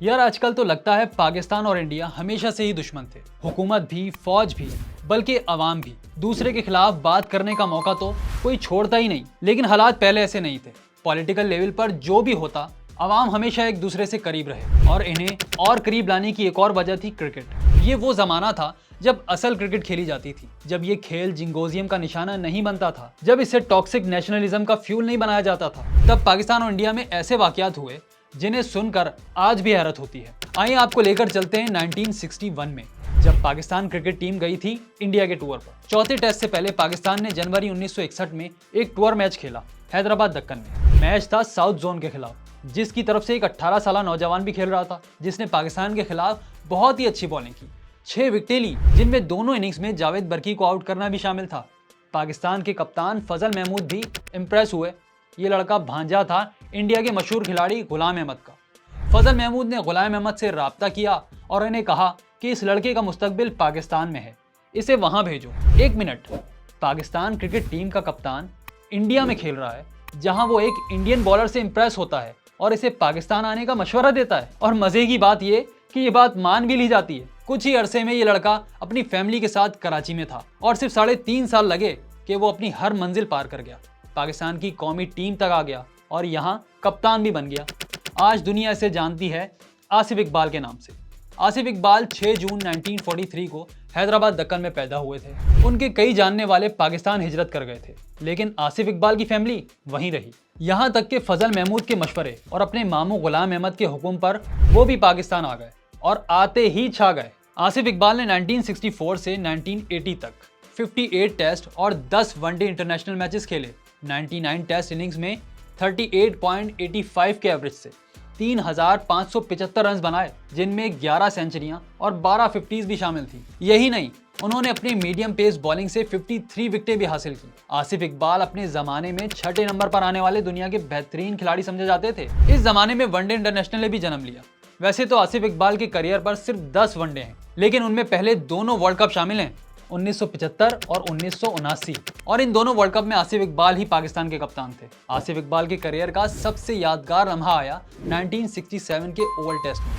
यार आजकल तो लगता है पाकिस्तान और इंडिया हमेशा से ही दुश्मन थे। हुकूमत भी, फौज भी, बल्कि अवाम भी। दूसरे के खिलाफ बात करने का मौका तो कोई छोड़ता ही नहीं। लेकिन हालात पहले ऐसे नहीं थे। पॉलिटिकल लेवल पर जो भी होता, अवाम हमेशा एक दूसरे से करीब रहे और इन्हें और करीब लाने की एक और वजह थी क्रिकेट। ये वो जमाना था जब असल क्रिकेट खेली जाती थी, जब ये खेल जिंगोजियम का निशाना नहीं बनता था, जब इसे टॉक्सिक नेशनलिज्म का फ्यूल नहीं बनाया जाता था। तब पाकिस्तान और इंडिया में ऐसे वाकयात हुए जिन्हें सुनकर आज भी हैरत होती है। आइए आपको लेकर चलते हैं 1961 में, जब पाकिस्तान क्रिकेट टीम गई थी इंडिया के टूर पर। चौथे टेस्ट से पहले पाकिस्तान ने जनवरी 1961 में एक टूर मैच खेला हैदराबाद दक्कन में। मैच था साउथ जोन के खिलाफ, जिसकी तरफ से एक 18 साल नौजवान भी खेल रहा था, जिसने पाकिस्तान के खिलाफ बहुत ही अच्छी बॉलिंग की, 6 विकेटें ली, जिनमें दोनों इनिंग्स में जावेद बर्की को आउट करना भी शामिल था। पाकिस्तान के कप्तान फजल महमूद भी इम्प्रेस हुए। ये लड़का भांजा था इंडिया के मशहूर खिलाड़ी गुलाम अहमद का। फजल महमूद ने गुलाम अहमद से राब्ता किया और इन्हें कहा कि इस लड़के का मुस्तकबिल पाकिस्तान में है, इसे वहां भेजो। एक मिनट, पाकिस्तान क्रिकेट टीम का कप्तान इंडिया में खेल रहा है, जहां वो एक इंडियन बॉलर से इंप्रेस होता है और इसे पाकिस्तान आने का मशवरा देता है। और मजे की बात ये कि ये बात मान भी ली जाती है। कुछ ही अरसे में ये लड़का अपनी फैमिली के साथ कराची में था और सिर्फ 3.5 साल लगे कि वो अपनी हर मंजिल पार कर गया, पाकिस्तान की कौमी टीम तक आ गया और यहाँ कप्तान भी बन गया। आज दुनिया इसे जानती है आसिफ इकबाल के नाम से। आसिफ इकबाल 6 जून 1943 को हैदराबाद दक्कन में पैदा हुए थे। उनके कई जानने वाले पाकिस्तान हिजरत कर गए थे, लेकिन आसिफ इकबाल की फैमिली वहीं रही। यहाँ तक कि फजल महमूद के मशवरे और अपने मामू गुलाम अहमद के हुक्म पर वो भी पाकिस्तान आ गए और आते ही छा गए। आसिफ इकबाल ने 1964 से 1980 तक 58 टेस्ट और 10 वनडे इंटरनेशनल मैचेस खेले। 99 टेस्ट इनिंग्स में 38.85 के एवरेज से 3,575 रन बनाए, जिनमें 11 सेंचुरियां और 12 50s भी शामिल थी। यही नहीं, उन्होंने अपनी मीडियम पेस बॉलिंग से 53 विकेटें भी हासिल की। आसिफ इकबाल अपने जमाने में 6ठे नंबर पर आने वाले दुनिया के बेहतरीन खिलाड़ी समझे जाते थे। इस जमाने में वनडे इंटरनेशनल ने भी जन्म लिया। वैसे तो आसिफ इकबाल के करियर पर सिर्फ 10 वनडे हैं, लेकिन उनमें पहले दोनों वर्ल्ड कप शामिल हैं, 1975 और 1979, और इन दोनों वर्ल्ड कप में आसिफ इकबाल ही पाकिस्तान के कप्तान थे। आसिफ इकबाल के करियर का सबसे यादगार लम्हा आया 1967 के ओवल टेस्ट में।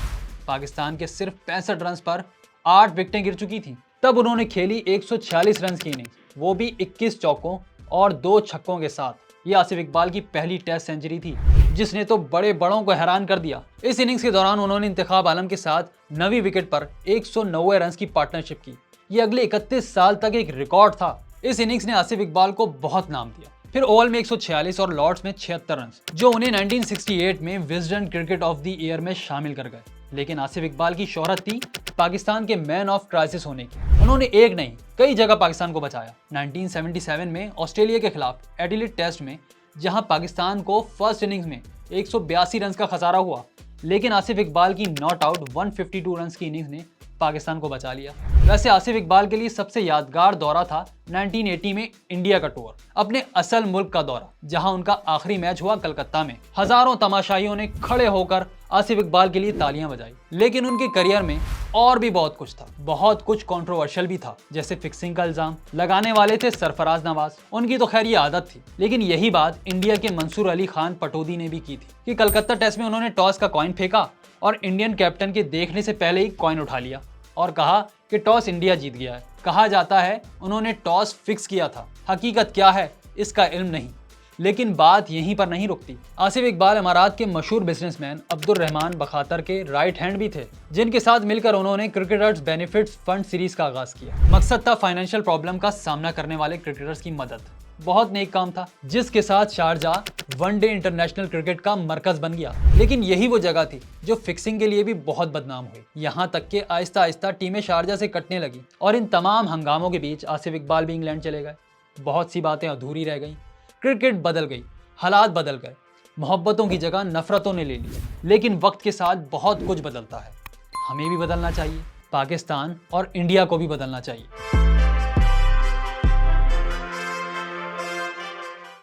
पाकिस्तान के सिर्फ 65 रन पर 8 विकेटें गिर चुकी थीं। तब उन्होंने खेली 146 रन की इनिंग्स, वो भी 21 चौकों और 2 छक्कों के साथ। ये आसिफ इकबाल की पहली टेस्ट सेंचुरी थी, जिसने तो बड़े बड़ों को हैरान कर दिया। इस इनिंग्स के दौरान उन्होंने इंतखाब आलम के साथ 9वीं विकेट पर 190 रन की पार्टनरशिप की। ये अगले 31 साल तक एक रिकॉर्ड था। इस इनिंग्स ने आसिफ इकबाल को बहुत नाम दिया। फिर ओवल में 146 और लॉर्ड्स में 76 रन, जो उन्हें 1968 में Wisden cricket of the year में शामिल कर गए। लेकिन आसिफ इकबाल की शोहरत थी पाकिस्तान के मैन ऑफ क्राइसिस होने की। उन्होंने एक नहीं, कई जगह पाकिस्तान को बचाया। 1977 में ऑस्ट्रेलिया के खिलाफ एडिलेड टेस्ट में, जहां पाकिस्तान को फर्स्ट इनिंग्स में 182 रन का खसारा हुआ, लेकिन आसिफ इकबाल की नॉट आउट 152 रन की इनिंग्स ने पाकिस्तान को बचा लिया। वैसे आसिफ इकबाल के लिए सबसे यादगार दौरा था 1980 में इंडिया का टूर, अपने असल मुल्क का दौरा, जहां उनका आखिरी मैच हुआ कलकत्ता में। हजारों तमाशाइयों ने खड़े होकर आसिफ इकबाल के लिए तालियां बजाई। लेकिन उनके करियर में और भी बहुत कुछ था, बहुत कुछ कंट्रोवर्शियल भी था, जैसे फिक्सिंग का इल्जाम लगाने वाले थे सरफराज नवाज। उनकी तो खैर ये आदत थी, लेकिन यही बात इंडिया के मंसूर अली खान पटौदी ने भी की थी कि कलकत्ता टेस्ट में उन्होंने टॉस का कॉइन फेंका और इंडियन कैप्टन के देखने से पहले ही कॉइन उठा लिया और कहा कि टॉस इंडिया जीत गया है। कहा जाता है उन्होंने टॉस फिक्स किया था। हकीकत क्या है इसका इल्म नहीं, लेकिन बात यहीं पर नहीं रुकती। आसिफ इकबाल इमारात के मशहूर बिजनेसमैन अब्दुल रहमान बखातर के राइट हैंड भी थे, जिनके साथ मिलकर उन्होंने क्रिकेटर्स बेनिफिट्स फंड सीरीज का आगाज किया। मकसद था फाइनेंशियल प्रॉब्लम का सामना करने वाले क्रिकेटर्स की मदद। बहुत नेक काम था, जिसके साथ शारजाह वनडे इंटरनेशनल क्रिकेट का मरकज बन गया। लेकिन यही वो जगह थी जो फिक्सिंग के लिए भी बहुत बदनाम हुई। यहाँ तक कि आहिस्ता आहिस्ता टीमें शारजाह से कटने लगी और इन तमाम हंगामों के बीच आसिफ इकबाल भी इंग्लैंड चले गए। बहुत सी बातें अधूरी रह गई, क्रिकेट बदल गई, हालात बदल गए, मोहब्बतों की जगह नफरतों ने ले ली। लेकिन वक्त के साथ बहुत कुछ बदलता है, हमें भी बदलना चाहिए, पाकिस्तान और इंडिया को भी बदलना चाहिए।